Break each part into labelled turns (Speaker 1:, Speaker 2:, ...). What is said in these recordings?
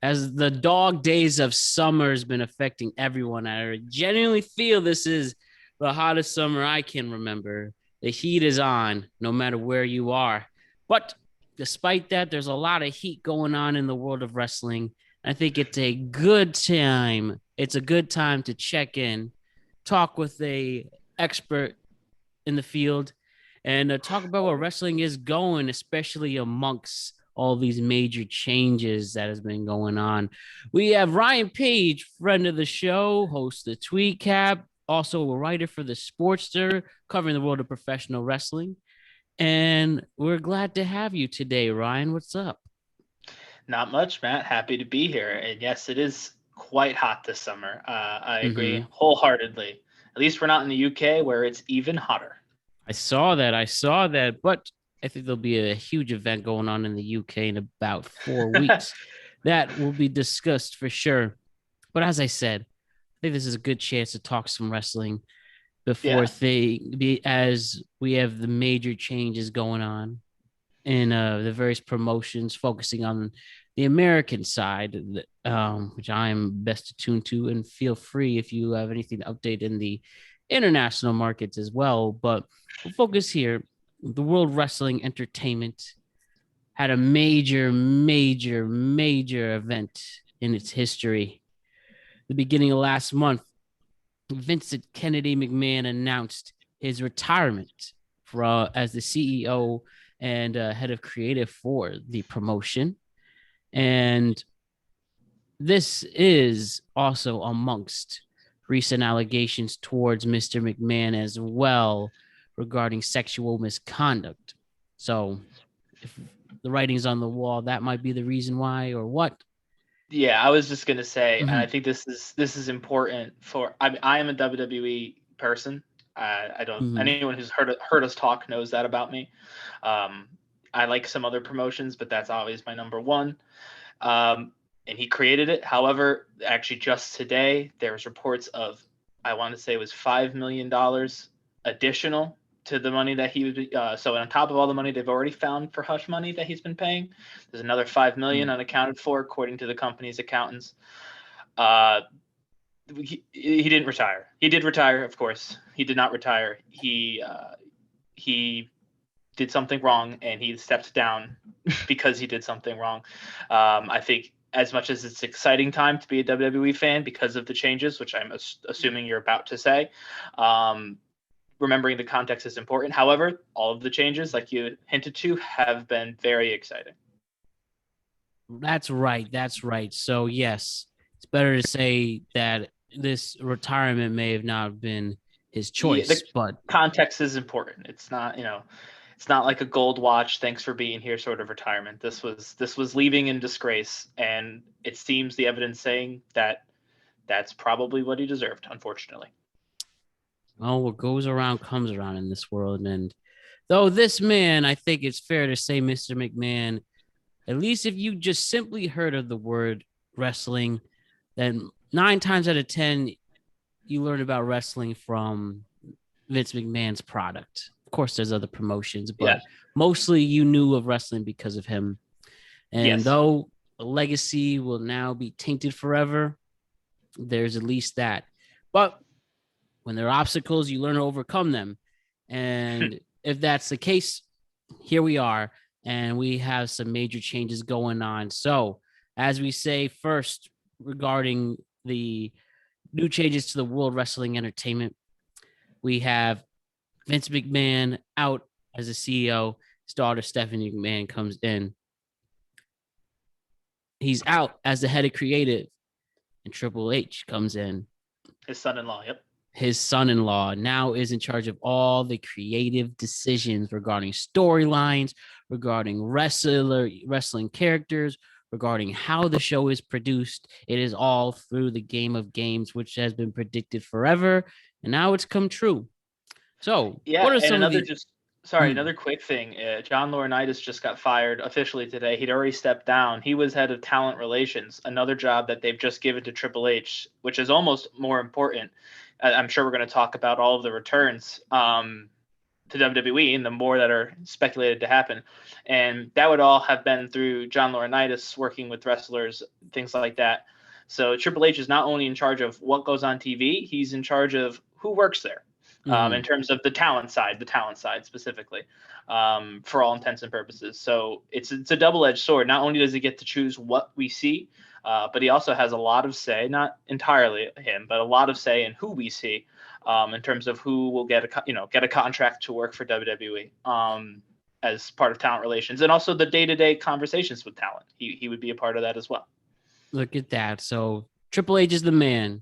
Speaker 1: as the dog days of summer has been affecting everyone. I genuinely feel this is the hottest summer I can remember. The heat is on no matter where you are. But despite that, there's a lot of heat going on in the world of wrestling. I think it's a good time. It's a good time to check in, talk with a expert in the field, and talk about where wrestling is going, especially amongst all these major changes that has been going on. We have Ryan Page, friend of the show, host of the Tweet Cap, also a writer for the Sportster, covering the world of professional wrestling. And we're glad to have you today, Ryan. What's up?
Speaker 2: Not much, Matt. Happy to be here. And yes, it is quite hot this summer. I agree
Speaker 1: Mm-hmm.
Speaker 2: wholeheartedly. At least we're not in the UK where it's even hotter.
Speaker 1: I saw that. I saw that. But I think there'll be a huge event going on in the UK in about 4 weeks. That will be discussed for sure. But as I said, I think this is a good chance to talk some wrestling before
Speaker 2: Yeah.
Speaker 1: as we have the major changes going on in the various promotions, focusing on the American side, which I am best attuned to. And feel free if you have anything to update in the international markets as well. But we'll focus here. The World Wrestling Entertainment had a major, major, major event in its history. The beginning of last month, Vincent Kennedy McMahon announced his retirement as the CEO and head of creative for the promotion. And this is also amongst recent allegations towards Mr. McMahon as well regarding sexual misconduct. So if the writing's on the wall, that might be the reason why, or what?
Speaker 2: Yeah, I was just gonna say, and I
Speaker 1: Mm-hmm.
Speaker 2: think this is important for. I am a WWE person. I don't.
Speaker 1: Mm-hmm.
Speaker 2: Anyone who's heard us talk knows that about me. Um, I like some other promotions, but that's always my number one. Um, and he created it. However, actually, just today there was reports of, I want to say it was $5 million additional to the money that he was. So on top of all the money they've already found for hush money that he's been paying, there's another 5 million unaccounted for, according to the company's accountants. Uh, he didn't retire. He did retire, of course. He did not retire. He did something wrong and he stepped down because he did something wrong. I think as much as it's exciting time to be a WWE fan because of the changes, which I'm assuming you're about to say, um, remembering the context is important. However, all of the changes, like you hinted to, have been very exciting.
Speaker 1: That's right. That's right. So, yes, it's better to say that this retirement may have not been his
Speaker 2: Yeah, the
Speaker 1: choice, but
Speaker 2: context is important. It's not, it's not like a gold watch, thanks for being here sort of retirement. This was leaving in disgrace, and it seems the evidence saying that that's probably what he deserved, unfortunately.
Speaker 1: oh, what goes around comes around in this world. And though this man, I think it's fair to say, Mr. McMahon, at least if you just simply heard of the word wrestling, then 9 times out of 10, you learn about wrestling from Vince McMahon's product. Of course, there's other promotions,
Speaker 2: Yeah.
Speaker 1: but mostly you knew of wrestling because of him. And
Speaker 2: Yes.
Speaker 1: though the legacy will now be tainted forever, there's at least that. But when there are obstacles, you learn to overcome them. And if that's the case, here we are, and we have some major changes going on. So, as we say, first, regarding the new changes to the World Wrestling Entertainment, we have Vince McMahon out as a CEO. His daughter, Stephanie McMahon, comes in. He's out as the head of creative, and Triple H comes in.
Speaker 2: His son-in-law. Yep.
Speaker 1: His son-in-law now is in charge of all the creative decisions regarding storylines, regarding wrestling characters, regarding how the show is produced. It is all through the game of games, which has been predicted forever, and now it's come true. So,
Speaker 2: Yeah,
Speaker 1: what are
Speaker 2: and
Speaker 1: some of the?
Speaker 2: another quick thing. John Laurinaitis just got fired officially today. He'd already stepped down. He was head of talent relations, another job that they've just given to Triple H, which is almost more important. I'm sure we're going to talk about all of the returns. to WWE, and the more that are speculated to happen. And that would all have been through John Laurinaitis working with wrestlers, things like that. So Triple H is not only in charge of what goes on TV, he's in charge of who works there, in terms of the talent side specifically, for all intents and purposes. So it's a double-edged sword. Not only does he get to choose what we see, but he also has a lot of say, not entirely him, but a lot of say in who we see, in terms of who will get a contract to work for WWE, as part of talent relations, and also the day-to-day conversations with talent. He would be a part of that as well.
Speaker 1: Look at that. So Triple H is the man.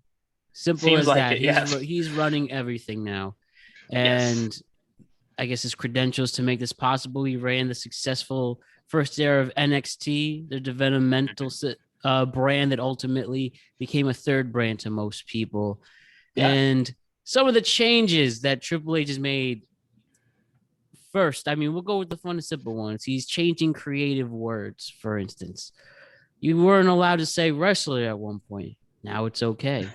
Speaker 1: Simple
Speaker 2: Seems
Speaker 1: as
Speaker 2: like
Speaker 1: that.
Speaker 2: it, yes.
Speaker 1: He's running everything now. And
Speaker 2: Yes.
Speaker 1: I guess his credentials to make this possible. He ran the successful first era of NXT, the developmental brand that ultimately became a third brand to most people.
Speaker 2: Yeah.
Speaker 1: And some of the changes that Triple H has made. First, I mean, we'll go with the fun and simple ones. He's changing creative words, for instance. You weren't allowed to say wrestler at one point. Now it's okay.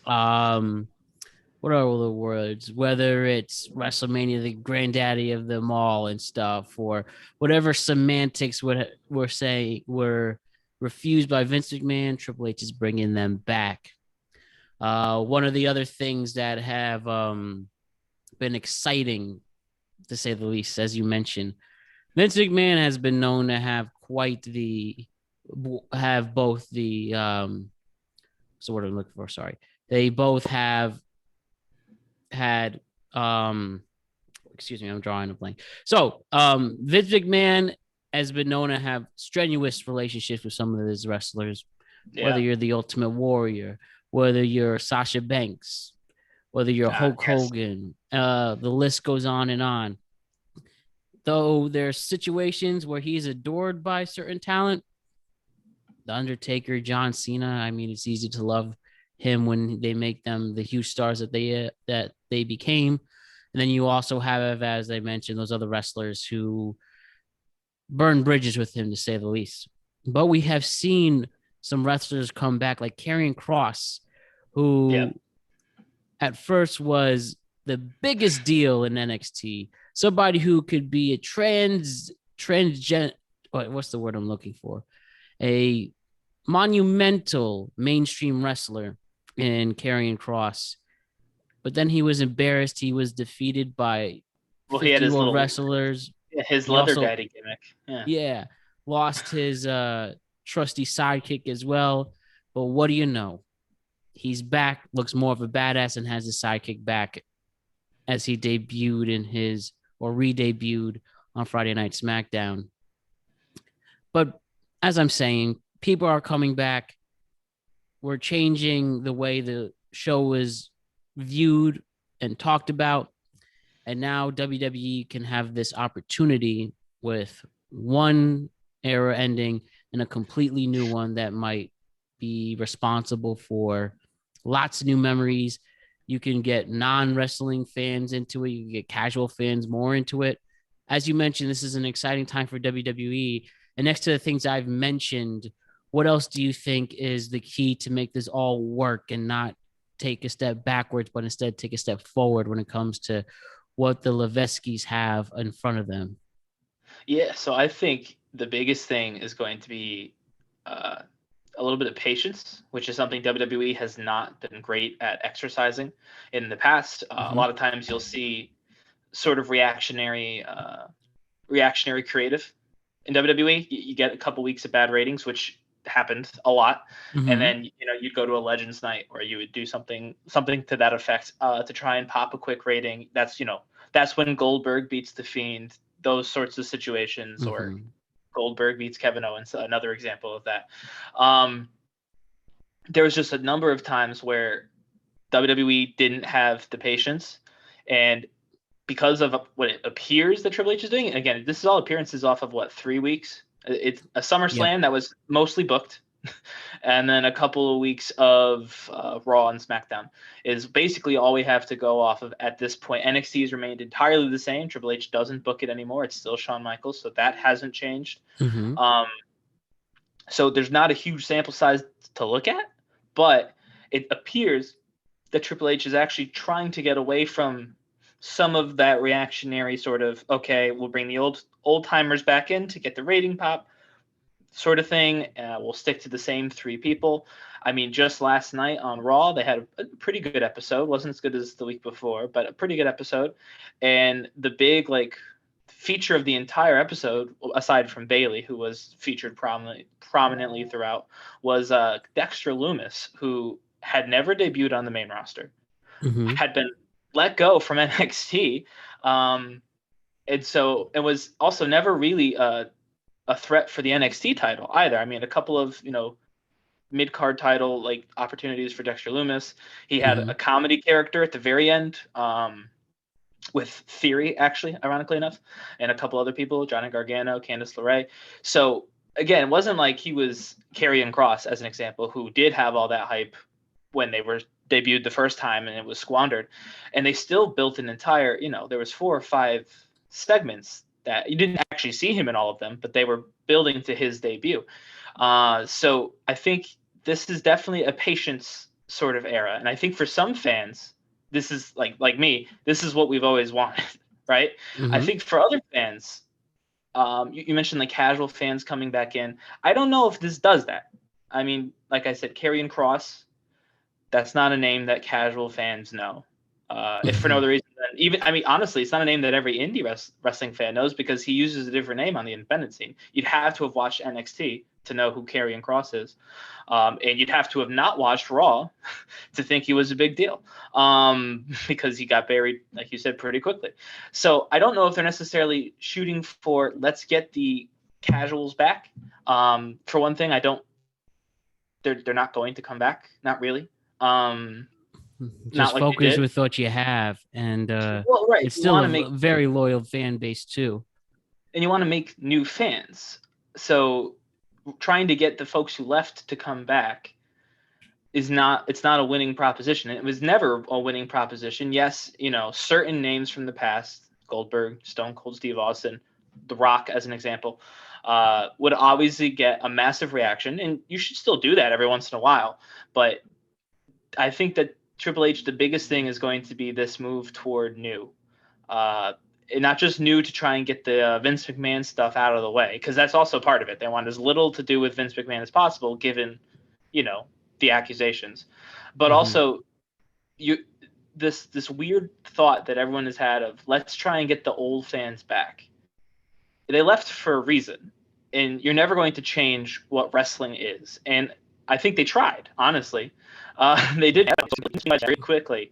Speaker 1: What are all the words? Whether it's WrestleMania, the granddaddy of them all and stuff, or whatever semantics were saying were refused by Vince McMahon, Triple H is bringing them back. One of the other things that have been exciting, to say the least, as you mentioned, Vince McMahon has been known to have both the what's the word I'm looking for? Sorry. They both have had excuse me, I'm drawing a blank. So Vince McMahon has been known to have strenuous relationships with some of his wrestlers, whether you're the Ultimate Warrior, whether you're Sasha Banks, whether you're Hulk Hogan, the list goes on and on. Though there's situations where he's adored by certain talent, The Undertaker, John Cena, I mean, it's easy to love him when they make them the huge stars that they became. And then you also have, as I mentioned, those other wrestlers who burn bridges with him, to say the least. But we have seen some wrestlers come back, like Karrion Kross, who at first was the biggest deal in NXT. Somebody who could be a what's the word I'm looking for? A monumental mainstream wrestler in Karrion Kross. But then he was embarrassed. He was defeated by 50-year-old wrestlers.
Speaker 2: His leather daddy gimmick.
Speaker 1: Yeah. Lost his trusty sidekick as well. But what do you know? He's back, looks more of a badass, and has his sidekick back as he re-debuted on Friday Night SmackDown. But as I'm saying, people are coming back. We're changing the way the show is viewed and talked about. And now WWE can have this opportunity with one era ending and a completely new one that might be responsible for lots of new memories. You can get non-wrestling fans into it. You can get casual fans more into it. As you mentioned, this is an exciting time for WWE. And next to the things I've mentioned, what else do you think is the key to make this all work and not take a step backwards, but instead take a step forward when it comes to what the Leveskis have in front of them?
Speaker 2: Yeah, so I think the biggest thing is going to be a little bit of patience, which is something WWE has not been great at exercising in the past. A lot of times you'll see sort of reactionary creative in WWE. You get a couple weeks of bad ratings, which happened a lot, and then you'd go to a Legends night or you would do something to that effect to try and pop a quick rating. That's when Goldberg beats The Fiend, those sorts of situations, or Goldberg beats Kevin Owens, another example of that. There was just a number of times where WWE didn't have the patience, and because of what it appears that Triple H is doing, again, this is all appearances off of 3 weeks. It's a SummerSlam that was mostly booked, and then a couple of weeks of Raw and SmackDown is basically all we have to go off of at this point. NXT has remained entirely the same. Triple H doesn't book it anymore. It's still Shawn Michaels, so that hasn't changed. So there's not a huge sample size to look at, but it appears that Triple H is actually trying to get away from some of that reactionary sort of, okay, we'll bring the old timers back in to get the rating pop sort of thing. We'll stick to the same 3 people. I mean, just last night on Raw, they had a pretty good episode. Wasn't as good as the week before, but a pretty good episode. And the big like feature of the entire episode, aside from Bayley, who was featured prominently throughout, was Dexter Lumis, who had never debuted on the main roster, had been let go from NXT, and so it was also never really a threat for the NXT title either. I mean, a couple of mid-card title like opportunities for Dexter Lumis. He had a comedy character at the very end, with Theory, actually, ironically enough, and a couple other people, Johnny Gargano, Candice LeRae. So again, it wasn't like he was Karrion Kross, as an example, who did have all that hype when they were debuted the first time and it was squandered. And they still built an entire, there was 4 or 5 segments that you didn't actually see him in all of them, but they were building to his debut. So I think this is definitely a patience sort of era. And I think for some fans, this is like me, this is what we've always wanted, right? I think for other fans, you mentioned like casual fans coming back in. I don't know if this does that. I mean, like I said, Karrion Kross, that's not a name that casual fans know. If for no other reason than honestly, it's not a name that every indie wrestling fan knows because he uses a different name on the independent scene. You'd have to have watched NXT to know who Karrion Kross is. And you'd have to have not watched Raw to think he was a big deal, because he got buried, like you said, pretty quickly. So I don't know if they're necessarily shooting for, let's get the casuals back. For one thing, they're not going to come back. Not really.
Speaker 1: Just
Speaker 2: like
Speaker 1: focus with what you have, and
Speaker 2: right.
Speaker 1: It's still a very loyal fan base too.
Speaker 2: And you want to make new fans, so trying to get the folks who left to come back it's not a winning proposition. It was never a winning proposition. Yes, certain names from the past, Goldberg, Stone Cold Steve Austin, The Rock as an example, would obviously get a massive reaction, and you should still do that every once in a while. But I think that Triple H, the biggest thing is going to be this move toward new. And not just new to try and get the Vince McMahon stuff out of the way, because that's also part of it. They want as little to do with Vince McMahon as possible, given, the accusations. But also, this weird thought that everyone has had of, let's try and get the old fans back. They left for a reason, and you're never going to change what wrestling is. And I think they tried, honestly. They did very quickly,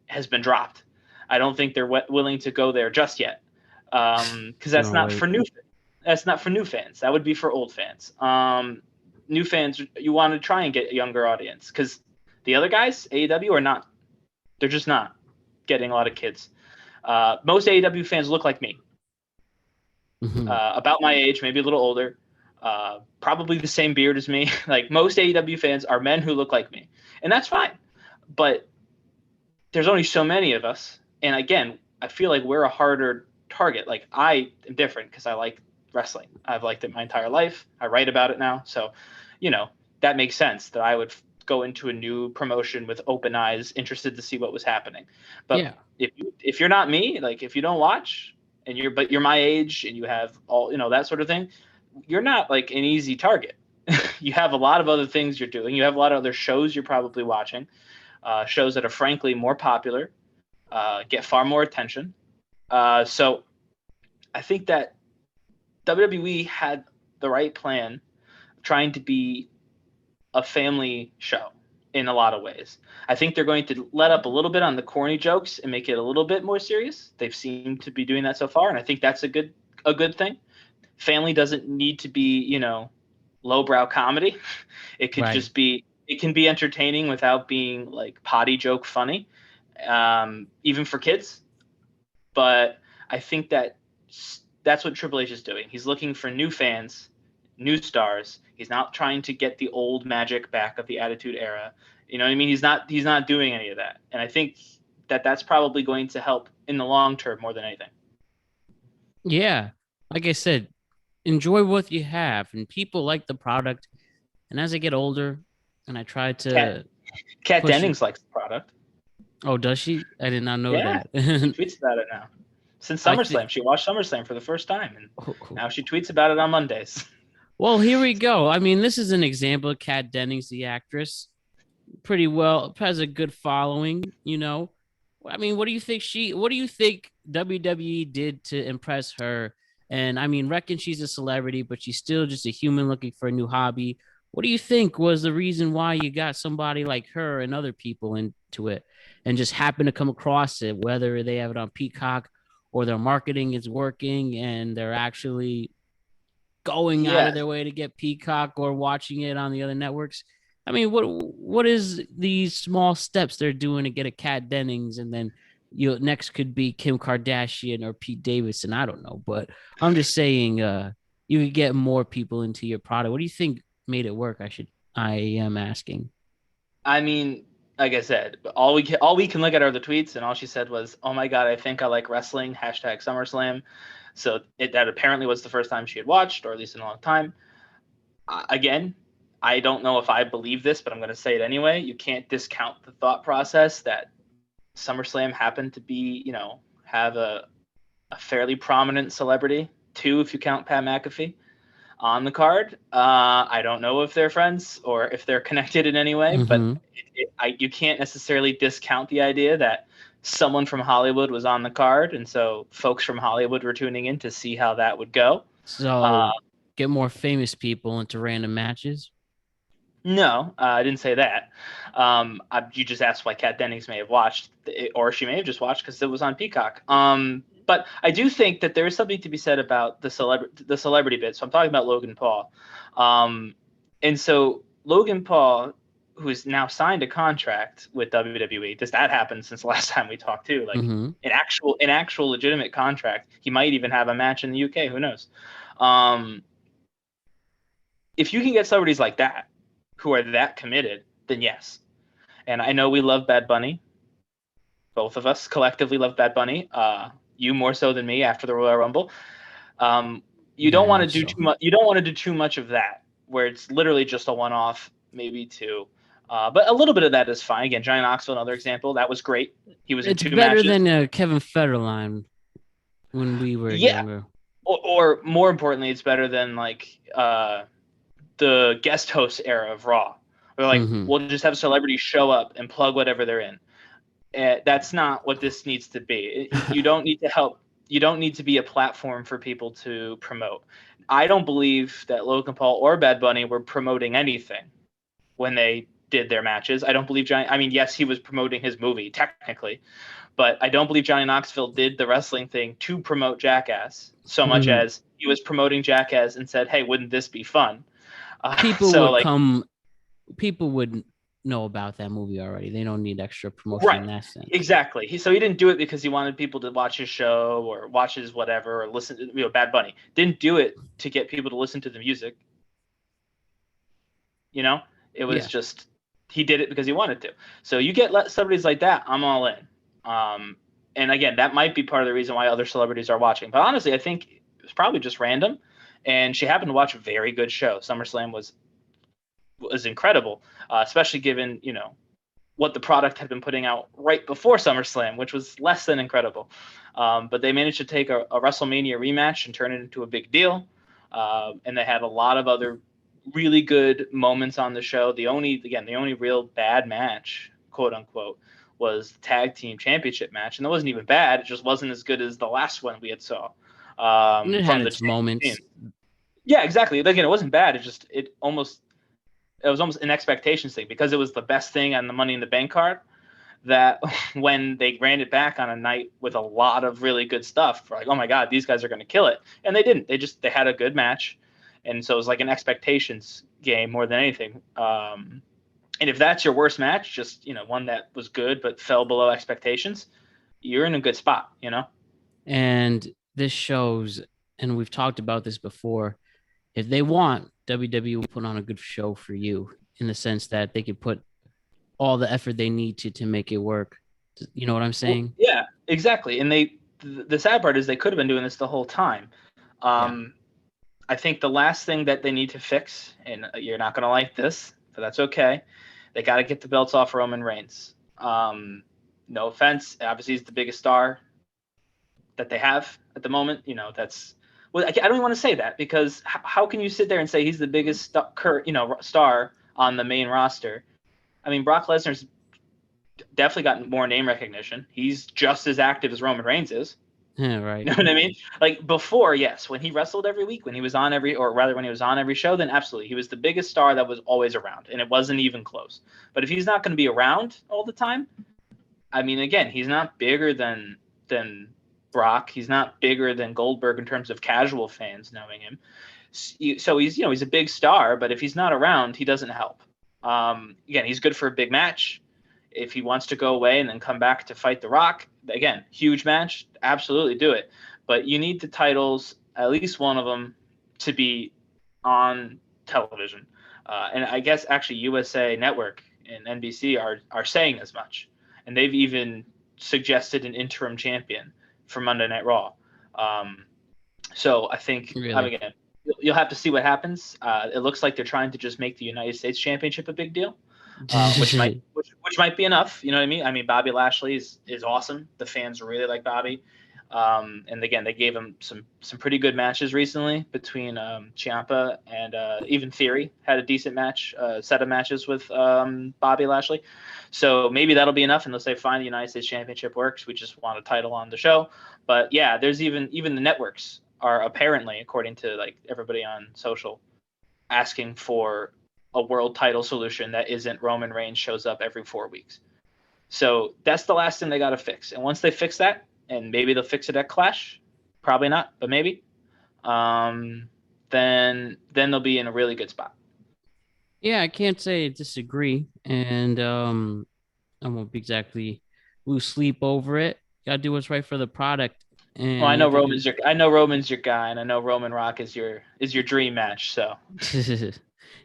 Speaker 2: has been dropped. I don't think they're willing to go there just yet, because that's not for new. That's not for new fans. That would be for old fans. New fans, you want to try and get a younger audience, because the other guys, AEW, are not. They're just not getting a lot of kids. Most AEW fans look like me, about my age, maybe a little older. Probably the same beard as me. Like most AEW fans are men who look like me, and that's fine. But there's only so many of us. And again, I feel like we're a harder target. Like I am different because I like wrestling. I've liked it my entire life. I write about it now. So, that makes sense that I would go into a new promotion with open eyes, interested to see what was happening. But if you're not me, like if you don't watch and you're my age and you have all, that sort of thing, you're not like an easy target. You have a lot of other things you're doing. You have a lot of other shows you're probably watching, shows that are frankly more popular, get far more attention. So I think that WWE had the right plan, trying to be a family show in a lot of ways. I think they're going to let up a little bit on the corny jokes and make it a little bit more serious. They've seemed to be doing that so far, and I think that's a good thing. Family doesn't need to be, lowbrow comedy. It could just be, it can be entertaining without being like potty joke funny, even for kids. But I think that's what Triple H is doing. He's looking for new fans, new stars. He's not trying to get the old magic back of the Attitude Era. You know what I mean? He's not doing any of that. And I think that that's probably going to help in the long term more than anything.
Speaker 1: Yeah. Like I said, enjoy what you have, and people like the product. And as I get older and I try to
Speaker 2: Kat Dennings likes the product.
Speaker 1: Oh, does she? I did not know
Speaker 2: Yeah,
Speaker 1: that.
Speaker 2: she tweets about it now. Since
Speaker 1: I think.
Speaker 2: SummerSlam, she watched SummerSlam for the first time, and now she tweets about it on Mondays.
Speaker 1: Well, here we go. I mean, this is an example. Kat Dennings, the actress, pretty well has a good following. I mean, what do you think WWE did to impress her? And I mean, reckon she's a celebrity, but she's still just a human looking for a new hobby. What do you think was the reason why you got somebody like her and other people into it and just happen to come across it, whether they have it on Peacock or their marketing is working and they're actually going out of
Speaker 2: Yeah,
Speaker 1: their way to get Peacock or watching it on the other networks? I mean, what is these small steps they're doing to get a Kat Dennings, and then next could be Kim Kardashian or Pete Davidson? I don't know, but I'm just saying, you could get more people into your product. What do you think made it work? I am asking.
Speaker 2: I mean, like I said, all we can look at are the tweets, and all she said was, "Oh my god, I think I like wrestling." Hashtag SummerSlam. So that apparently was the first time she had watched, or at least in a long time. Again, I don't know if I believe this, but I'm going to say it anyway. You can't discount the thought process that SummerSlam happened to be, have a fairly prominent celebrity, two if you count Pat McAfee, on the card. I don't know if they're friends or if they're connected in any way, but
Speaker 1: Mm-hmm.
Speaker 2: you can't necessarily discount the idea that someone from Hollywood was on the card, and so folks from Hollywood were tuning in to see how that would go. Uh,
Speaker 1: So get more famous people into random matches.
Speaker 2: no, I didn't say that. You just asked why Kat Dennings may have watched, or she may have just watched because it was on Peacock. But I do think that there is something to be said about the celebrity bit. So I'm talking about Logan Paul, and so Logan Paul, who's now signed a contract with WWE. Does that happen since the last time we talked too? Like
Speaker 1: Mm-hmm.
Speaker 2: an actual legitimate contract. He might even have a match in the UK. Who knows? Um, if you can get celebrities like that who are that committed, then yes. And I know we love Bad Bunny. Both of us collectively love Bad Bunny. You more so than me after the Royal Rumble. You don't
Speaker 1: Very
Speaker 2: want to
Speaker 1: much
Speaker 2: do
Speaker 1: so.
Speaker 2: too much. You don't want to do too much of that, where it's literally just a one-off, maybe two. But a little bit of that is fine. Again, Giant Knoxville, another example. That was great. He was in
Speaker 1: It's
Speaker 2: two
Speaker 1: better
Speaker 2: matches.
Speaker 1: than Kevin Federline when we were
Speaker 2: Yeah,
Speaker 1: younger.
Speaker 2: or more importantly, it's better than like the guest host era of Raw. Where like
Speaker 1: Mm-hmm.
Speaker 2: we'll just have celebrities show up and plug whatever they're in. That's not what this needs to be. You don't need to help. You don't need to be a platform for people to promote. I don't believe that Logan Paul or Bad Bunny were promoting anything when they did their matches. I don't believe Johnny. I mean, yes, he was promoting his movie technically, but I don't believe Johnny Knoxville did the wrestling thing to promote Jackass so much
Speaker 1: Mm-hmm.
Speaker 2: as he was promoting Jackass and said, "Hey, wouldn't this be fun?"
Speaker 1: People
Speaker 2: So
Speaker 1: would
Speaker 2: like,
Speaker 1: come. People would know about that movie already. They don't need extra promotion
Speaker 2: right.
Speaker 1: in that sense.
Speaker 2: Exactly. So he didn't do it because he wanted people to watch his show or watch his whatever or listen to Bad Bunny. Didn't do it to get people to listen to the music. You know, it was
Speaker 1: Yeah.
Speaker 2: just he did it because he wanted to. So you get celebrities like that, I'm all in. And again, that might be part of the reason why other celebrities are watching. But honestly, I think it was probably just random. And she happened to watch a very good show. SummerSlam was incredible, especially given what the product had been putting out right before SummerSlam, which was less than incredible. But they managed to take a WrestleMania rematch and turn it into a big deal. And they had a lot of other really good moments on the show. The only real bad match, quote unquote, was the tag team championship match, and that wasn't even bad. It just wasn't as good as the last one we had saw
Speaker 1: And it had
Speaker 2: from the
Speaker 1: its
Speaker 2: tag team.
Speaker 1: moments.
Speaker 2: Yeah, exactly. Again, it wasn't bad. It was almost an expectations thing because it was the best thing on the Money in the Bank card. That when they ran it back on a night with a lot of really good stuff, we're like, oh my god, these guys are going to kill it, and they didn't. They had a good match, and so it was like an expectations game more than anything. And if that's your worst match, just one that was good but fell below expectations, you're in a good spot.
Speaker 1: And this shows, and we've talked about this before, if they want, WWE will put on a good show for you in the sense that they could put all the effort they need to make it work. You know what I'm
Speaker 2: Well,
Speaker 1: saying?
Speaker 2: yeah, exactly. And the sad part is they could have been doing this the whole time.
Speaker 1: Yeah.
Speaker 2: Um, I think the last thing that they need to fix, and you're not going to like this, but that's okay. They got to get the belts off Roman Reigns. No offense. Obviously, he's the biggest star that they have at the moment. That's well, I don't even want to say that because how can you sit there and say he's the biggest star on the main roster? I mean, Brock Lesnar's definitely gotten more name recognition. He's just as active as Roman Reigns is.
Speaker 1: Yeah, right.
Speaker 2: You know what I mean? Like before, yes, when he wrestled every week, when he was on every show, then absolutely, he was the biggest star that was always around, and it wasn't even close. But if he's not going to be around all the time, I mean, again, he's not bigger than Brock. He's not bigger than Goldberg in terms of casual fans knowing him. So he's a big star, but if he's not around, he doesn't help. Again, he's good for a big match. If he wants to go away and then come back to fight The Rock, again, huge match, absolutely do it. But you need the titles, at least one of them, to be on television. And I guess actually USA Network and NBC are saying as much. And they've even suggested an interim champion for Monday Night Raw. So I think,
Speaker 1: Really?
Speaker 2: again, you'll have to see what happens. It looks like they're trying to just make the United States Championship a big deal. Which might be övenough. You know what I mean? I mean, Bobby Lashley is awesome. The fans really like Bobby. And again, they gave him some pretty good matches recently between Ciampa and even Theory had a decent match, set of matches with Bobby Lashley. So maybe that'll be enough unless they find the United States Championship works. We just want a title on the show. But yeah, there's even the networks are apparently, according to like everybody on social, asking for a world title solution that isn't Roman Reigns shows up every 4 weeks. So that's the last thing they got to fix. And once they fix that, and maybe they'll fix it at Clash, probably not, but maybe, then they'll be in a really good spot.
Speaker 1: Yeah, I can't say I disagree, and I won't exactly lose sleep over it. Got to do what's right for the product. And
Speaker 2: Well, I know Roman's your guy, and I know Roman Rock is your dream match. So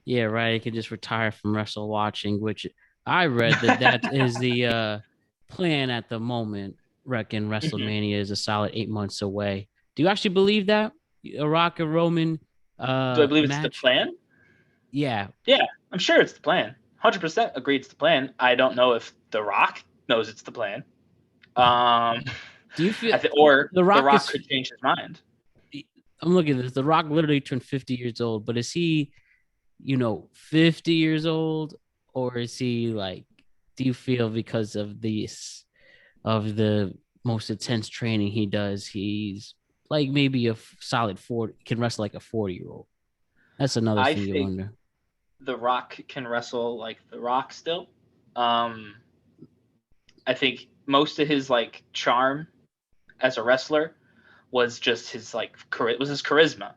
Speaker 1: yeah, right. I can just retire from wrestle watching, which I read that is the plan at the moment. Reckon WrestleMania is a solid 8 months away. Do you actually believe that? A Rock and Roman
Speaker 2: do I believe it's the
Speaker 1: match?
Speaker 2: plan?
Speaker 1: Yeah.
Speaker 2: Yeah, I'm sure it's the plan. 100% agree it's the plan. I don't know if The Rock knows it's the plan.
Speaker 1: Do you feel
Speaker 2: or
Speaker 1: The Rock
Speaker 2: could change his mind?
Speaker 1: I'm looking at this. The Rock literally turned 50 years old, but is he, 50 years old, or is he like? Do you feel because of the most intense training he does, he's like maybe a solid 40, can wrestle like a 40-year-old? That's another
Speaker 2: I
Speaker 1: thing you
Speaker 2: think
Speaker 1: wonder.
Speaker 2: The Rock can wrestle like The Rock still. I think most of his like charm as a wrestler was just his like was his charisma.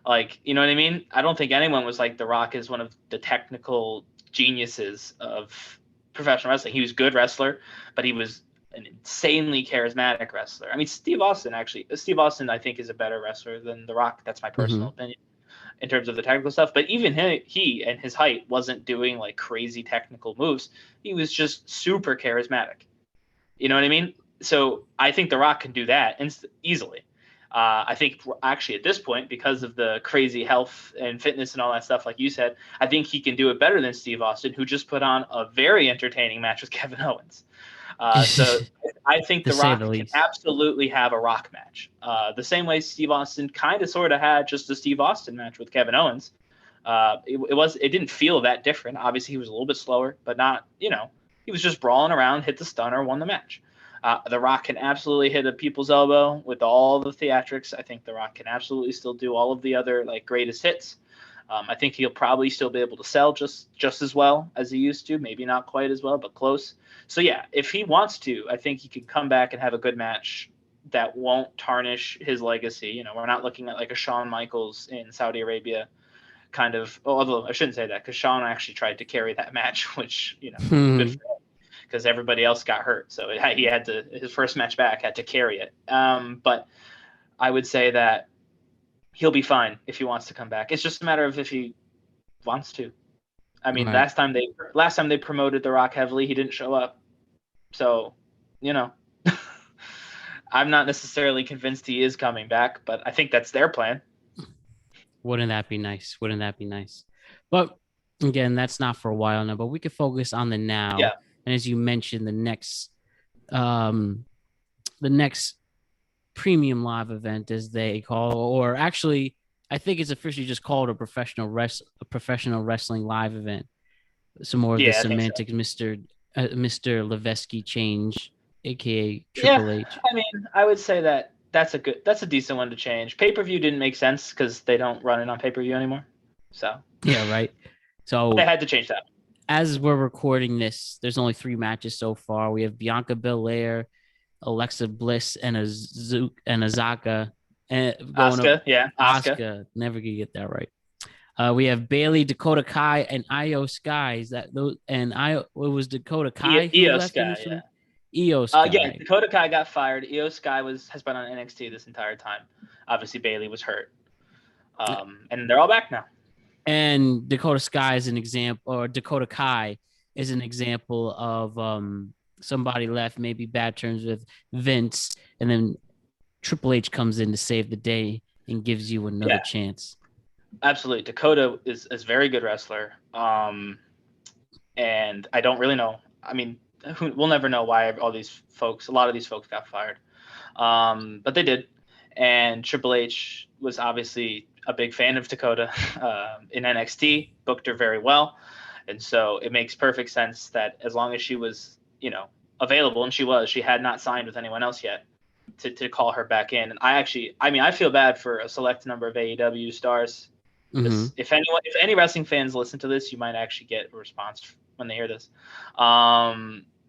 Speaker 2: Like, you know what I mean? I don't think anyone was like The Rock is one of the technical geniuses of professional wrestling. He was a good wrestler, but he was an insanely charismatic wrestler. I mean, Steve Austin, I think, is a better wrestler than The Rock. That's my personal opinion in terms of the technical stuff. But even he and his height wasn't doing like crazy technical moves. He was just super charismatic. You know what I mean? So I think The Rock can do that easily. I think actually at this point, because of the crazy health and fitness and all that stuff, like you said, I think he can do it better than Steve Austin, who just put on a very entertaining match with Kevin Owens. So I think The Rock can absolutely have a Rock match. The same way Steve Austin kind of sort of had just a Steve Austin match with Kevin Owens. It didn't feel that different. Obviously, he was a little bit slower, but not, he was just brawling around, hit the stunner, won the match. The Rock can absolutely hit a people's elbow with all the theatrics. I think The Rock can absolutely still do all of the other like greatest hits. I think he'll probably still be able to sell just as well as he used to. Maybe not quite as well, but close. So yeah, if he wants to, I think he can come back and have a good match that won't tarnish his legacy. We're not looking at like a Shawn Michaels in Saudi Arabia kind of. Although I shouldn't say that because Shawn actually tried to carry that match, which good for him, because everybody else got hurt. So he had to, his first match back had to carry it. But I would say that he'll be fine if he wants to come back. It's just a matter of if he wants to. I mean, last time they promoted The Rock heavily, he didn't show up. So, I'm not necessarily convinced he is coming back, but I think that's their plan.
Speaker 1: Wouldn't that be nice? But again, that's not for a while now, but we could focus on the now.
Speaker 2: Yeah.
Speaker 1: And as you mentioned, the next um, the next premium live event, as they call, or actually, I think it's officially just called a professional wrestling live event. Some more of the
Speaker 2: Yeah, I think so.
Speaker 1: semantics, Mister Levesky change, aka
Speaker 2: Yeah,
Speaker 1: Triple H.
Speaker 2: I mean, I would say that that's a decent one to change. Pay-per-view didn't make sense because they don't run it on pay-per-view anymore. So
Speaker 1: Yeah, right.
Speaker 2: they
Speaker 1: So
Speaker 2: had to change that.
Speaker 1: as we're recording this, there's only 3 matches so far. We have Bianca Belair, Alexa Bliss, and Azaka, and going up
Speaker 2: Asuka, yeah, Asuka.
Speaker 1: Asuka. Never gonna get that right. We have Bailey, Dakota Kai, and Io Sky. Is that those? And it was Dakota Kai who
Speaker 2: Io
Speaker 1: left
Speaker 2: Sky,
Speaker 1: initially.
Speaker 2: yeah.
Speaker 1: Io
Speaker 2: Yeah,
Speaker 1: Sky.
Speaker 2: Dakota Kai got fired. Io Sky has been on NXT this entire time. Obviously, Bailey was hurt, and they're all back now.
Speaker 1: And Dakota Sky is an example, or Dakota Kai is an example of somebody left maybe bad terms with Vince, and then Triple H comes in to save the day and gives you another chance.
Speaker 2: Absolutely. Dakota is a very good wrestler. And I don't really know. I mean, we'll never know why a lot of these folks got fired. But they did. And Triple H was obviously a big fan of Dakota in NXT, booked her very well. And so it makes perfect sense that as long as she was, available, and she had not signed with anyone else yet, to call her back in. And I feel bad for a select number of AEW stars.
Speaker 1: Mm-hmm.
Speaker 2: If any wrestling fans listen to this, you might actually get a response when they hear this,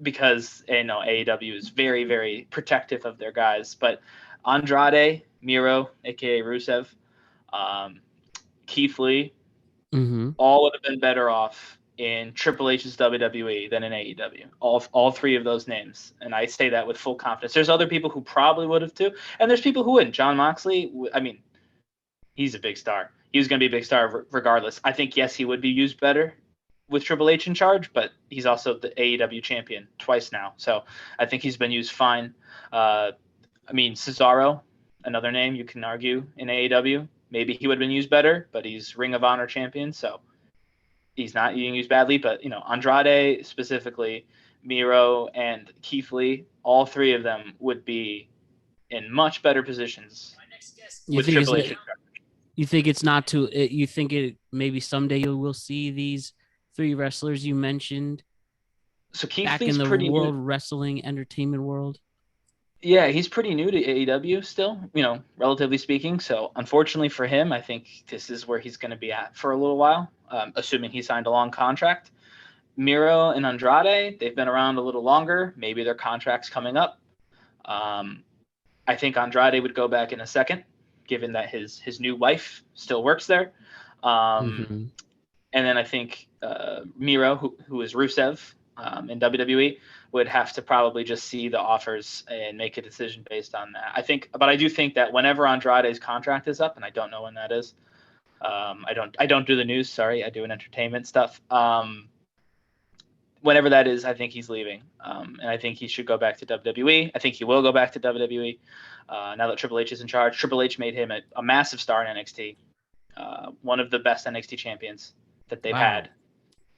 Speaker 2: because AEW is very, very protective of their guys. But Andrade, Miro, aka Rusev, Keith Lee, all would have been better off in Triple H's WWE than in AEW. All three of those names, and I say that with full confidence. There's other people who probably would have too, and there's people who wouldn't. Jon Moxley, I mean, he's a big star. He was going to be a big star regardless. I think, yes, he would be used better with Triple H in charge, but he's also the AEW champion twice now. So I think he's been used fine. Cesaro, another name you can argue in AEW. Maybe he would have been used better, but he's Ring of Honor champion, so he's not being used badly. But, Andrade specifically, Miro, and Keith Lee, all three of them would be in much better positions with Triple H in charge.
Speaker 1: You think it's not too? You think it maybe someday you will see these 3 wrestlers you mentioned
Speaker 2: so Keith
Speaker 1: back
Speaker 2: Lee's
Speaker 1: in the
Speaker 2: pretty
Speaker 1: world
Speaker 2: new.
Speaker 1: wrestling entertainment world?
Speaker 2: Yeah, he's pretty new to AEW still, relatively speaking. So unfortunately for him, I think this is where he's going to be at for a little while, assuming he signed a long contract. Miro and Andrade, they've been around a little longer. Maybe their contract's coming up. I think Andrade would go back in a second, given that his new wife still works there. And then I think Miro, who is Rusev in WWE, would have to probably just see the offers and make a decision based on that. I do think that whenever Andrade's contract is up, and I don't know when that is, I don't do the news. Sorry, I do an entertainment stuff. Whenever that is, I think he's leaving, and I think he should go back to WWE. I think he will go back to WWE now that Triple H is in charge. Triple H made him a massive star in NXT, one of the best NXT champions that they've had.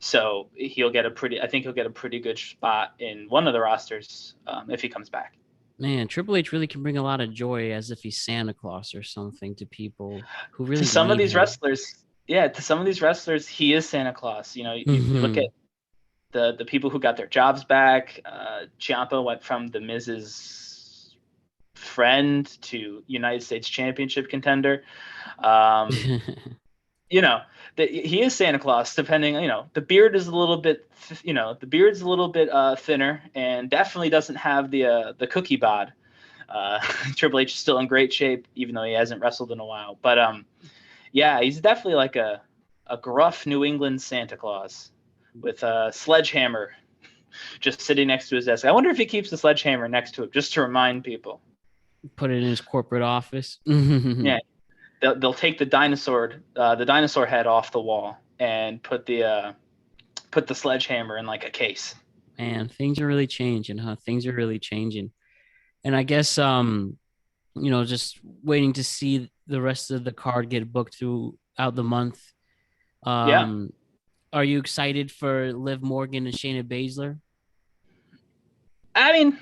Speaker 2: So I think he'll get a pretty good spot in one of the rosters if he comes back.
Speaker 1: Man, Triple H really can bring a lot of joy, as if he's Santa Claus or something, to people who really
Speaker 2: to some of these
Speaker 1: him.
Speaker 2: wrestlers. Yeah, to some of these wrestlers, he is Santa Claus. You look at the people who got their jobs back. Ciampa went from the Miz's friend to United States Championship contender. He is Santa Claus. Depending, the beard is a little bit, thinner, and definitely doesn't have the cookie bod. Triple H is still in great shape, even though he hasn't wrestled in a while. But yeah, he's definitely like a gruff New England Santa Claus with a sledgehammer just sitting next to his desk. I wonder if he keeps the sledgehammer next to him just to remind people.
Speaker 1: Put it in his corporate office.
Speaker 2: Yeah. They'll take the dinosaur head off the wall and put the sledgehammer in like a case.
Speaker 1: Man, things are really changing, huh? Things are really changing. And I guess just waiting to see the rest of the card get booked throughout the month.
Speaker 2: Yeah.
Speaker 1: Are you excited for Liv Morgan and Shayna Baszler?
Speaker 2: I mean,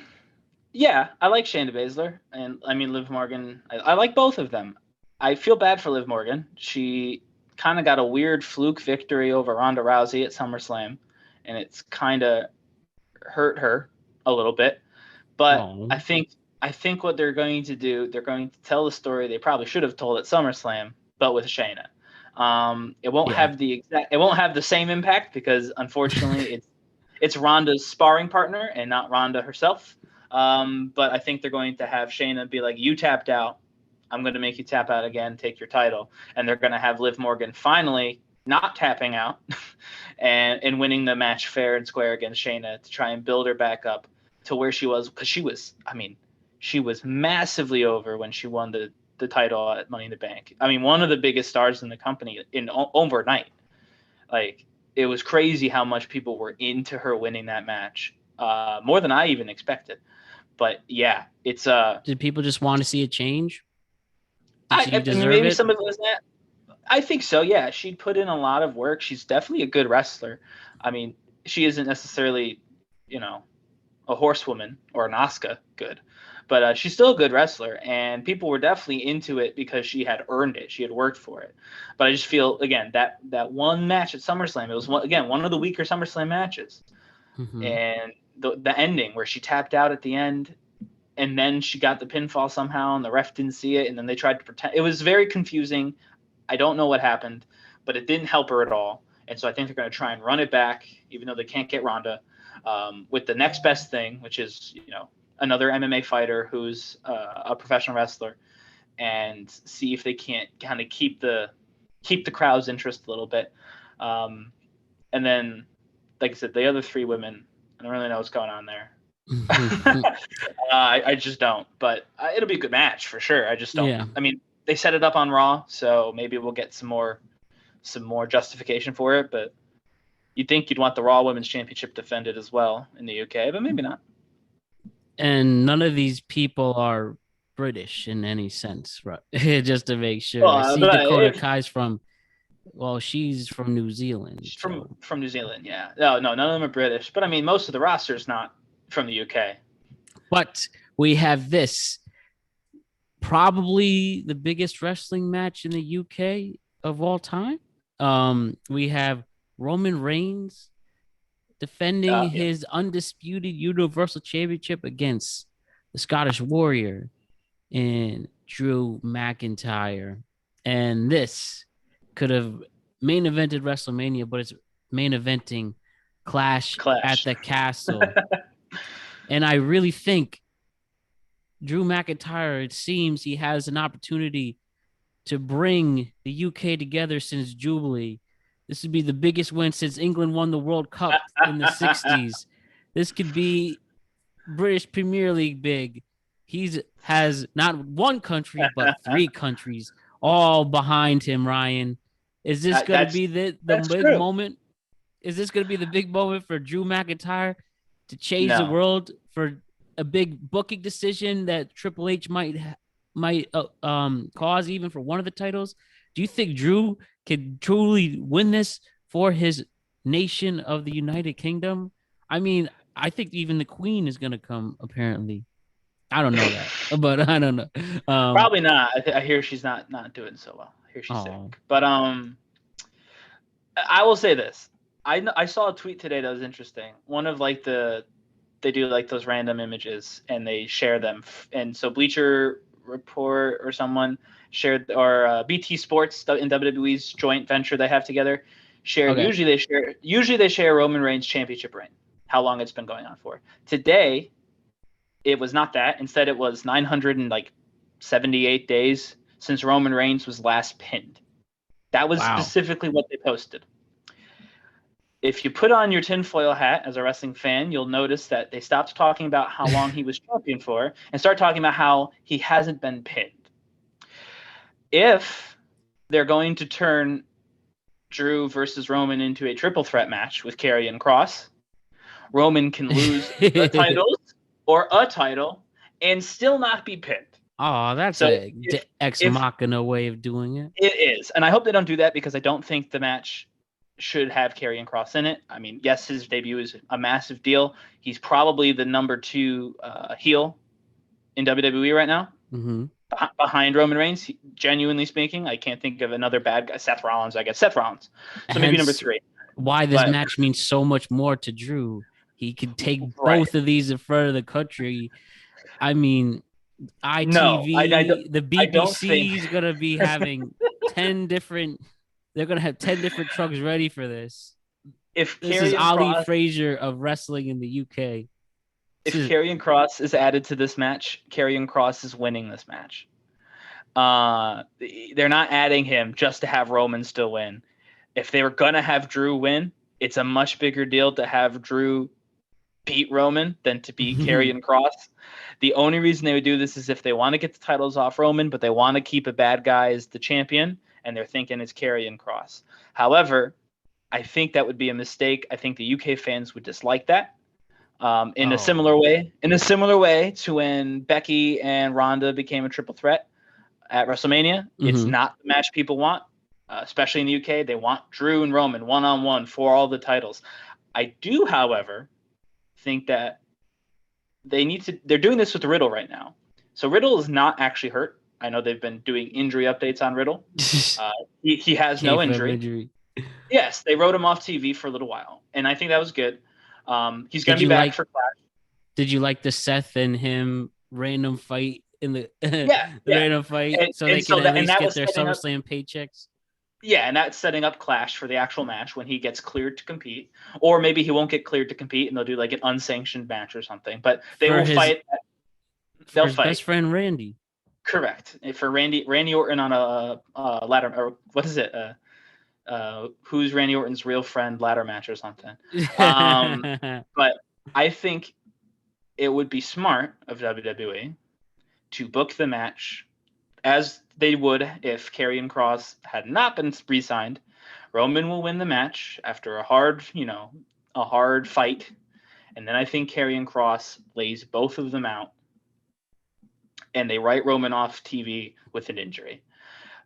Speaker 2: Yeah, I like Shayna Baszler, and I mean Liv Morgan. I like both of them. I feel bad for Liv Morgan. She kind of got a weird fluke victory over Ronda Rousey at SummerSlam, and it's kind of hurt her a little bit. But
Speaker 1: Oh,
Speaker 2: I think what they're going to do, they're going to tell the story they probably should have told at SummerSlam, but with Shayna. It won't
Speaker 1: yeah.
Speaker 2: have the same impact because unfortunately it's Ronda's sparring partner and not Ronda herself. But I think they're going to have Shayna be like, "You tapped out. I'm going to make you tap out again, take your title," and they're going to have Liv Morgan finally not tapping out and winning the match fair and square against Shayna to try and build her back up to where she was, because she was massively over when she won the title at Money in the Bank. I mean, one of the biggest stars in the company in overnight. Like, it was crazy how much people were into her winning that match, more than I even expected. But yeah, it's
Speaker 1: Did people just want to see a change? Did she
Speaker 2: I mean,
Speaker 1: deserve
Speaker 2: maybe
Speaker 1: it?
Speaker 2: some of it was that. I think so. Yeah, she put in a lot of work. She's definitely a good wrestler. I mean, she isn't necessarily, you know, a horsewoman or an Asuka good, but she's still a good wrestler, and people were definitely into it because she had earned it. She had worked for it. But I just feel, again, that one match at SummerSlam, it was one of the weaker SummerSlam matches,
Speaker 1: Mm-hmm.
Speaker 2: and the ending where she tapped out at the end. And then she got the pinfall somehow, and the ref didn't see it, and then they tried to pretend. It was very confusing. I don't know what happened, but it didn't help her at all. And so I think they're going to try and run it back, even though they can't get Ronda, with the next best thing, which is, another MMA fighter who's a professional wrestler, and see if they can't kind of keep the crowd's interest a little bit. And then, like I said, the other three women, I don't really know what's going on there. I just don't, but it'll be a good match for sure. I just don't.
Speaker 1: Yeah.
Speaker 2: I mean, they set it up on Raw, so maybe we'll get some more justification for it. But you'd think you'd want the Raw Women's Championship defended as well in the UK, but maybe not.
Speaker 1: And none of these people are British in any sense, right? Just to make sure. I
Speaker 2: Well,
Speaker 1: see
Speaker 2: but
Speaker 1: Dakota
Speaker 2: if
Speaker 1: Kai's from, well, she's from New Zealand.
Speaker 2: she's
Speaker 1: So,
Speaker 2: from New Zealand, yeah. No, none of them are British, but I mean, most of the roster's not from the UK.
Speaker 1: but we have this probably the biggest wrestling match in the UK of all time. We have Roman Reigns defending
Speaker 2: Yeah.
Speaker 1: his undisputed Universal Championship against the Scottish Warrior and Drew McIntyre. And this could have main evented WrestleMania, but it's main eventing Clash at the Castle. And I really think Drew McIntyre, it seems he has an opportunity to bring the UK together since Jubilee. This would be the biggest win since England won the World Cup in the 60s. This could be British Premier League big. He has not one country, but three countries all behind him, Ryan. Is this going to be the big
Speaker 2: true.
Speaker 1: moment? Is this going to be the big moment for Drew McIntyre to change the
Speaker 2: No.
Speaker 1: world, for a big booking decision that Triple H might cause even for one of the titles? Do you think Drew can truly win this for his nation of the United Kingdom? I mean, I think even the Queen is going to come, apparently. I don't know that, but I don't know.
Speaker 2: Probably not. I hear she's not doing so well. I hear she's sick. But I will say this. I saw a tweet today that was interesting. One of they do like those random images and they share them. And so Bleacher Report or someone shared, or BT Sports in WWE's joint venture they have together shared. Okay. Usually they share Roman Reigns championship reign, how long it's been going on for. Today, it was not that. Instead, it was 978 days since Roman Reigns was last pinned. That was specifically what they posted. If you put on your tinfoil hat as a wrestling fan, you'll notice that they stopped talking about how long he was champion for and start talking about how he hasn't been pinned. If they're going to turn Drew versus Roman into a triple threat match with Karrion Kross, Roman can lose the titles or a title and still not be pinned.
Speaker 1: Oh, that's a ex machina way of doing it.
Speaker 2: It is. And I hope they don't do that, because I don't think the match should have Karrion Kross in it. I mean, yes, his debut is a massive deal. He's probably the number 2 heel in WWE right now,
Speaker 1: Mm-hmm.
Speaker 2: behind Roman Reigns. Genuinely speaking, I can't think of another bad guy. Seth Rollins, I guess. Seth Rollins. So maybe number
Speaker 1: Hence,
Speaker 2: 3.
Speaker 1: why this
Speaker 2: But
Speaker 1: match means so much more to Drew. He could take
Speaker 2: right.
Speaker 1: both of these in front of the country. I mean,
Speaker 2: No,
Speaker 1: ITV, the
Speaker 2: I don't
Speaker 1: BBC
Speaker 2: think
Speaker 1: is gonna be having 10 different. They're gonna have 10 different trucks ready for this.
Speaker 2: if
Speaker 1: This is
Speaker 2: Karrion
Speaker 1: Ali
Speaker 2: Kross
Speaker 1: Frazier of wrestling in the UK. This
Speaker 2: if
Speaker 1: is
Speaker 2: Karrion Kross is added to this match, Karrion Kross is winning this match. They're not adding him just to have Roman still win. If they were gonna have Drew win, it's a much bigger deal to have Drew beat Roman than to beat Karrion Kross. The only reason they would do this is if they want to get the titles off Roman, but they want to keep a bad guy as the champion, and they're thinking it's Karrion Kross. However, I think that would be a mistake. I think the UK fans would dislike that. In a similar way to when Becky and Ronda became a triple threat at WrestleMania. It's not the match people want, especially in the UK. They want Drew and Roman one-on-one for all the titles. I do, however, think that they're doing this with Riddle right now. So Riddle is not actually hurt. I know they've been doing injury updates on Riddle. He has no injury. Yes, they wrote him off TV for a little while, and I think that was good. He's going to be back for Clash.
Speaker 1: Did you like the Seth and him random fight in the
Speaker 2: random
Speaker 1: fight so they can at least get their SummerSlam paychecks?
Speaker 2: Yeah, and that's setting up Clash for the actual match when he gets cleared to compete, or maybe he won't get cleared to compete and they'll do like an unsanctioned match or something. But they will fight.
Speaker 1: They'll fight. Best friend Randy.
Speaker 2: Correct. For Randy Orton on a ladder, or what is it? Who's Randy Orton's real friend ladder match or something. But I think it would be smart of WWE to book the match as they would if Karrion Kross had not been re-signed. Roman will win the match after a hard fight, and then I think Karrion Kross lays both of them out, and they write Roman off TV with an injury.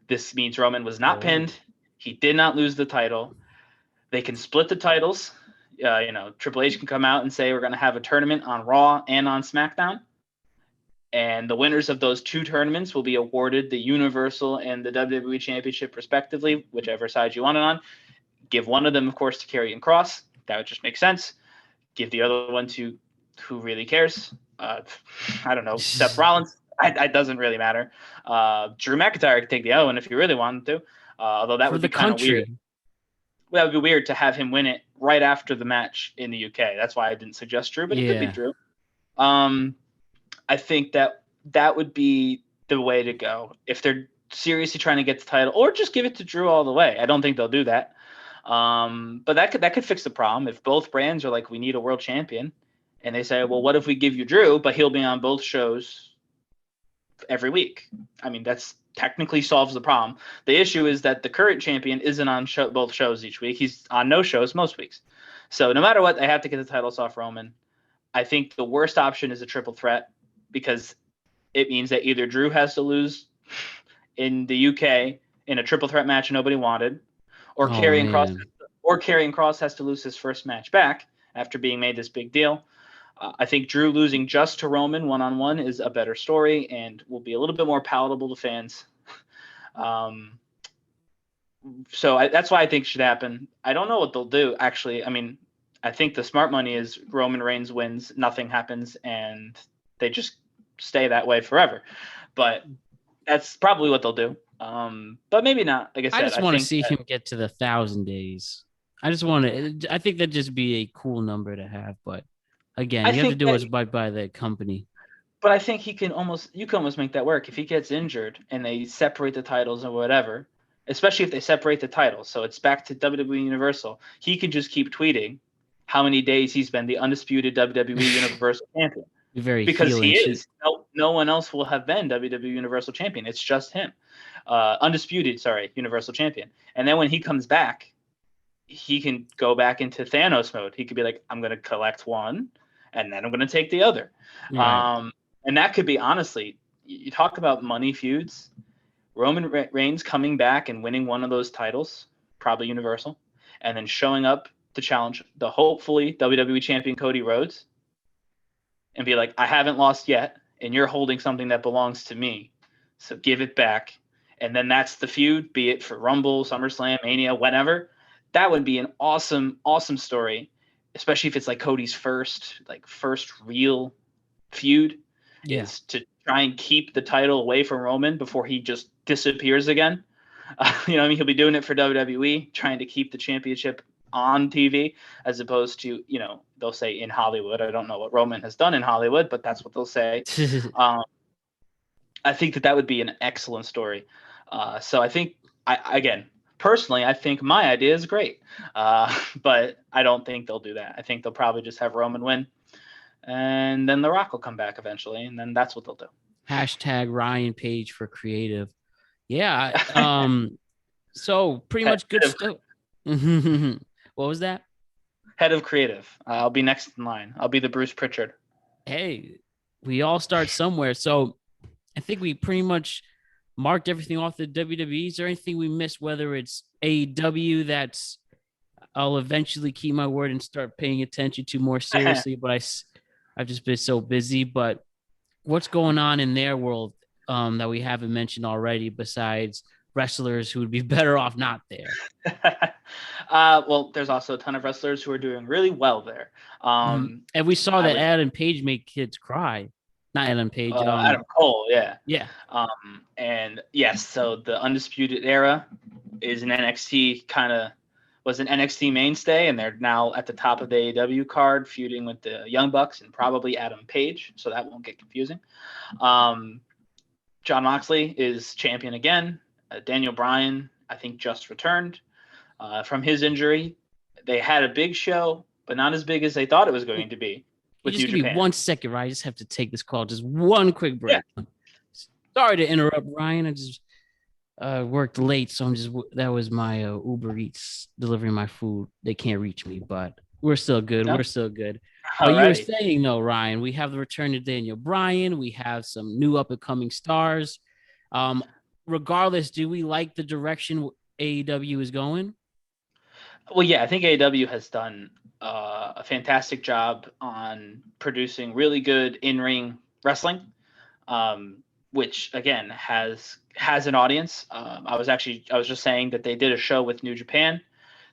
Speaker 2: This means Roman was not pinned. He did not lose the title. They can split the titles. Triple H can come out and say we're going to have a tournament on Raw and on SmackDown. And the winners of those two tournaments will be awarded the Universal and the WWE Championship respectively, whichever side you want it on. Give one of them, of course, to Karrion Kross. That would just make sense. Give the other one to who really cares. I don't know, Seth Rollins. It doesn't really matter. Drew McIntyre could take the other one if you really wanted to. Although that would be kind of weird. That would be weird to have him win it right after the match in the UK. That's why I didn't suggest Drew, but it could be Drew. I think that would be the way to go if they're seriously trying to get the title, or just give it to Drew all the way. I don't think they'll do that. But that could fix the problem if both brands are like, we need a world champion, and they say, well, what if we give you Drew, but he'll be on both shows every week? I mean, that's technically solves the problem. The issue is that the current champion isn't on both shows each week. He's on no shows most weeks. So no matter what, they have to get the titles off Roman. I think the worst option is a triple threat, because it means that either Drew has to lose in the UK in a triple threat match nobody wanted, or Karrion Kross has to lose his first match back after being made this big deal. I think Drew losing just to Roman one-on-one is a better story and will be a little bit more palatable to fans. That's why I think it should happen. I don't know what they'll do, actually. I mean, I think the smart money is Roman Reigns wins, nothing happens, and they just stay that way forever. But that's probably what they'll do. But maybe not. Like I said,
Speaker 1: I just want to see him get to the 1,000 days. I think that'd just be a cool number to have. But again, you have to do what's by the company.
Speaker 2: But I think you can almost make that work if he gets injured and they separate the titles or whatever. Especially if they separate the titles, so it's back to WWE Universal. He could just keep tweeting how many days he's been the undisputed WWE Universal Champion. Because he is. No one else will have been WWE Universal Champion. It's just him. Undisputed, Universal Champion. And then when he comes back, he can go back into Thanos mode. He could be like, I'm going to collect one, and then I'm going to take the other. Right. And that could be, honestly, you talk about money feuds. Roman Reigns coming back and winning one of those titles, probably Universal, and then showing up to challenge the hopefully WWE Champion Cody Rhodes and be like, I haven't lost yet, and you're holding something that belongs to me. So give it back. And then that's the feud, be it for Rumble, SummerSlam, Mania, whenever. That would be an awesome, awesome story, especially if it's like Cody's first real feud,
Speaker 1: Yeah.
Speaker 2: is to try and keep the title away from Roman before he just disappears again. He'll be doing it for WWE, trying to keep the championship on TV, as opposed to, they'll say in Hollywood. I don't know what Roman has done in Hollywood, but that's what they'll say. I think that would be an excellent story. So I think, personally, I think my idea is great, but I don't think they'll do that. I think they'll probably just have Roman win, and then The Rock will come back eventually, and then that's what they'll do.
Speaker 1: Hashtag Ryan Page for creative. Yeah. So pretty much good stuff. What was that?
Speaker 2: Head of creative. I'll be next in line. I'll be the Bruce Pritchard.
Speaker 1: Hey, we all start somewhere. So I think we pretty much marked everything off the WWE. Is there anything we missed, whether it's AEW that's I'll eventually keep my word and start paying attention to more seriously, but I've just been so busy. But what's going on in their world that we haven't mentioned already, besides wrestlers who would be better off not there?
Speaker 2: Well, there's also a ton of wrestlers who are doing really well there.
Speaker 1: And we saw that Adam Page make kids cry. Not Adam Page.
Speaker 2: Adam Cole, yeah.
Speaker 1: Yeah.
Speaker 2: And yes, so the Undisputed Era is an NXT was an NXT mainstay, and they're now at the top of the AEW card, feuding with the Young Bucks and probably Adam Page, so that won't get confusing. Jon Moxley is champion again. Daniel Bryan, I think, just returned from his injury. They had a big show, but not as big as they thought it was going to be.
Speaker 1: Just give me 1 second, right? I just have to take this call. Just one quick break. Yeah. Sorry to interrupt, Ryan. I just worked late, so that was my Uber Eats delivering my food. They can't reach me, but we're still good. No? We're still good. You were saying, though, Ryan, we have the return of Daniel Bryan. We have some new up-and-coming stars. Regardless, do we like the direction AEW is going?
Speaker 2: Well, yeah, I think AEW has done a fantastic job on producing really good in-ring wrestling, which again has an audience. I was just saying that they did a show with New Japan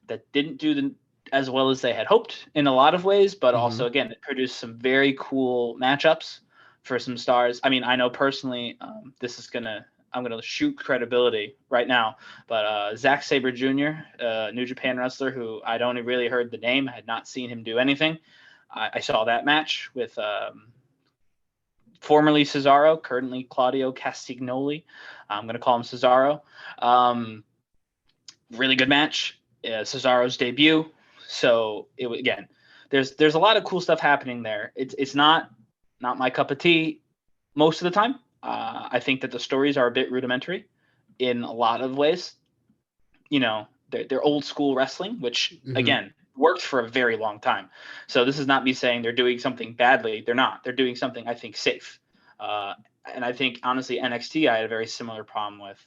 Speaker 2: that didn't do as well as they had hoped in a lot of ways, but also again it produced some very cool matchups for some stars. I mean, I know personally, I'm gonna shoot credibility right now, but Zack Sabre Jr., New Japan wrestler who I'd only really heard the name, I had not seen him do anything. I saw that match with formerly Cesaro, currently Claudio Castagnoli. I'm gonna call him Cesaro. Really good match. Cesaro's debut. So there's a lot of cool stuff happening there. It's not my cup of tea most of the time. I think that the stories are a bit rudimentary in a lot of ways. They're old school wrestling, which again worked for a very long time. So this is not me saying they're doing something badly. They're not. They're doing something I think safe. And I think honestly NXT I had a very similar problem with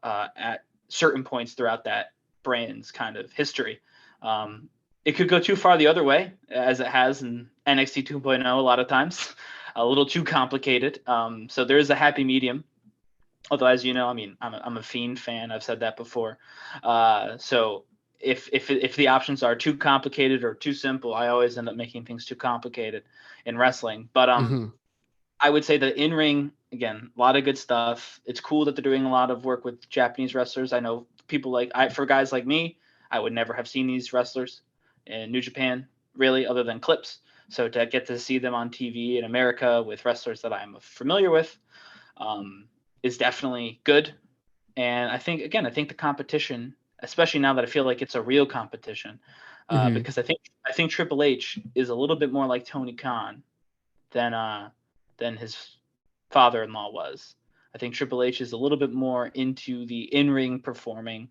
Speaker 2: at certain points throughout that brand's kind of history. It could go too far the other way, as it has in NXT 2.0 a lot of times. A little too complicated. So there is a happy medium. Although, as you know, I mean, I'm a Fiend fan. I've said that before. So if the options are too complicated or too simple, I always end up making things too complicated in wrestling. But I would say that in ring, again, a lot of good stuff. It's cool that they're doing a lot of work with Japanese wrestlers. I know people for guys like me, I would never have seen these wrestlers in New Japan really, other than clips. So to get to see them on TV in America with wrestlers that I'm familiar with is definitely good. And I think the competition, especially now that I feel like it's a real competition, because I think Triple H is a little bit more like Tony Khan than his father-in-law was. I think Triple H is a little bit more into the in-ring performing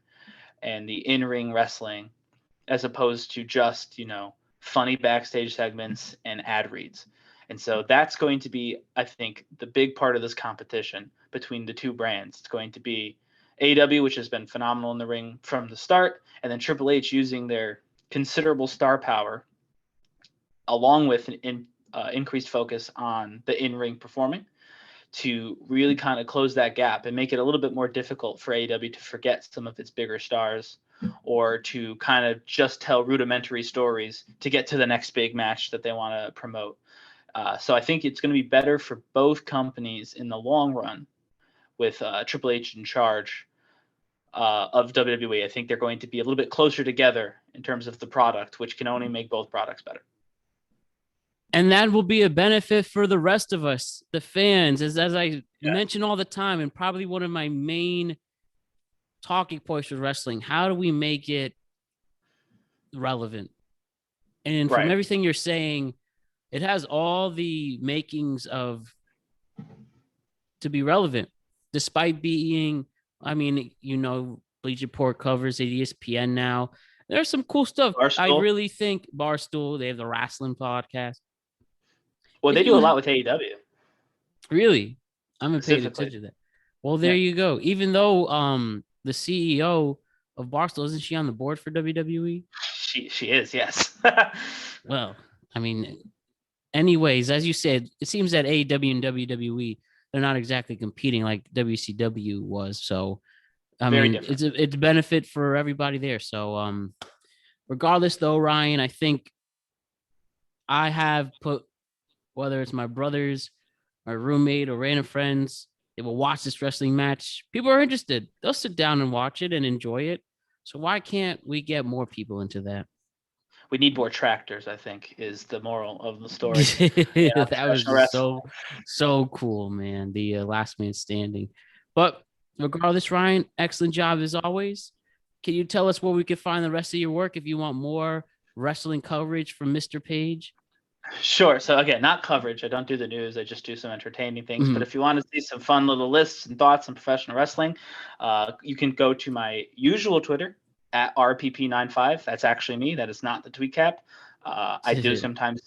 Speaker 2: and the in-ring wrestling, as opposed to just, funny backstage segments and ad reads. And so that's going to be, I think, the big part of this competition between the two brands. It's going to be AEW, which has been phenomenal in the ring from the start, and then Triple H using their considerable star power, along with an increased focus on the in-ring performing, to really kind of close that gap and make it a little bit more difficult for AEW to forget some of its bigger stars, or to kind of just tell rudimentary stories to get to the next big match that they want to promote. So I think it's going to be better for both companies in the long run with Triple H in charge of WWE. I think they're going to be a little bit closer together in terms of the product, which can only make both products better.
Speaker 1: And that will be a benefit for the rest of us, the fans, as I mention all the time, and probably one of my main talking points with wrestling. How do we make it relevant? And from everything you're saying, it has all the makings of to be relevant, despite being, I mean, Bleacher Report covers at ESPN now. There's some cool stuff.
Speaker 2: Barstool.
Speaker 1: I really think Barstool, they have the wrestling podcast.
Speaker 2: Well, they do a lot with AEW.
Speaker 1: Really? I haven't paid attention to that. Well, there you go. Even though the CEO of Barstool, isn't she on the board for WWE?
Speaker 2: She is, yes.
Speaker 1: Well, I mean, anyways, as you said, it seems that AEW and WWE, they're not exactly competing like WCW was. So, I mean, it's a benefit for everybody there. So, regardless, though, Ryan, I think I have put, whether it's my brothers, my roommate, or random friends, they will watch this wrestling match. People are interested. They'll sit down and watch it and enjoy it. So why can't we get more people into that?
Speaker 2: We need more tractors, I think, is the moral of the story.
Speaker 1: That was so cool, man. The last man standing. But regardless, Ryan, excellent job as always. Can you tell us where we can find the rest of your work if you want more wrestling coverage from Mr. Page?
Speaker 2: Sure. So again, not coverage. I don't do the news. I just do some entertaining things. But if you want to see some fun little lists and thoughts on professional wrestling, you can go to my usual Twitter at RPP95. That's actually me. That is not the tweet cap. I do sometimes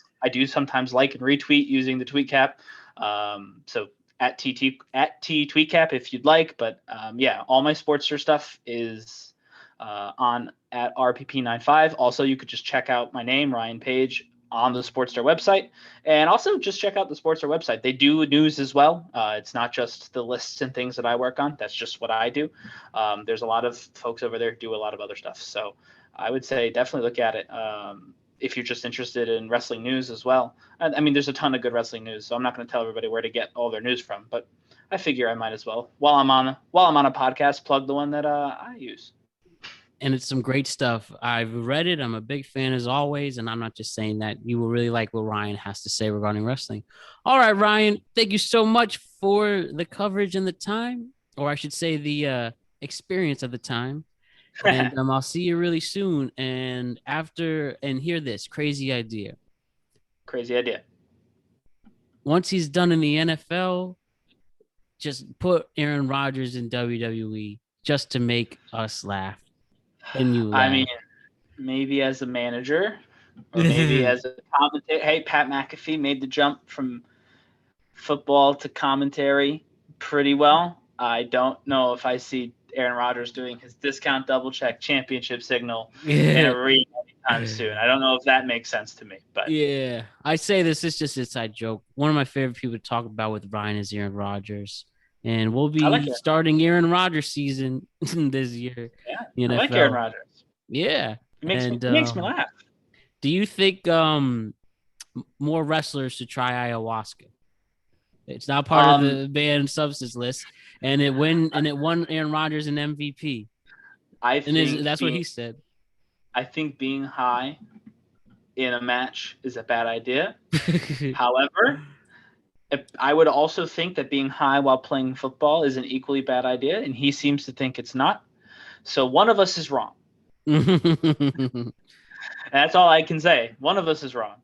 Speaker 2: like and retweet using the tweet cap. So at T tweet cap if you'd like. But all my Sportster stuff is on at RPP95. Also, you could just check out my name, Ryan Page, on the Sportster website, and also just check out the Sportster website. They do news as well. It's not just the lists and things that I work on. That's just what I do. There's a lot of folks over there who do a lot of other stuff. So I would say definitely look at it if you're just interested in wrestling news as well. I mean, there's a ton of good wrestling news, so I'm not going to tell everybody where to get all their news from, but I figure I might as well, while I'm on a podcast, plug the one that I use.
Speaker 1: And it's some great stuff. I've read it. I'm a big fan as always. And I'm not just saying that. You will really like what Ryan has to say regarding wrestling. All right, Ryan, thank you so much for the coverage and the time, or I should say the experience of the time. And I'll see you really soon. And hear this crazy idea. Once he's done in the NFL, just put Aaron Rodgers in WWE just to make us laugh.
Speaker 2: I mean, maybe as a manager, or maybe as a commentator. Hey, Pat McAfee made the jump from football to commentary pretty well. I don't know if I see Aaron Rodgers doing his discount double check championship signal in a ring anytime soon. I don't know if that makes sense to me, but
Speaker 1: yeah, I say this is just an inside joke. One of my favorite people to talk about with Ryan is Aaron Rodgers. And we'll be starting Aaron Rodgers season this year.
Speaker 2: Yeah, I like Aaron Rodgers.
Speaker 1: Yeah.
Speaker 2: It makes me laugh.
Speaker 1: Do you think more wrestlers should try ayahuasca? It's not part of the banned substance list. And it won Aaron Rodgers an MVP. That's what he said.
Speaker 2: I think being high in a match is a bad idea. However, I would also think that being high while playing football is an equally bad idea, and he seems to think it's not. So one of us is wrong. That's all I can say. One of us is wrong.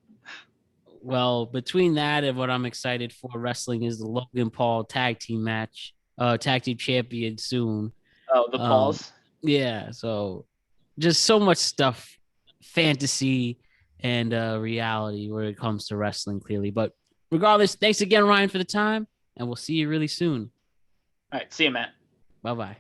Speaker 1: Well, between that and what I'm excited for wrestling is the Logan Paul tag team match, tag team champion soon.
Speaker 2: Oh, the Pauls?
Speaker 1: Yeah, so just so much stuff, fantasy and reality where it comes to wrestling, clearly. But regardless, thanks again, Ryan, for the time, and we'll see you really soon.
Speaker 2: All right, see you, Matt.
Speaker 1: Bye-bye.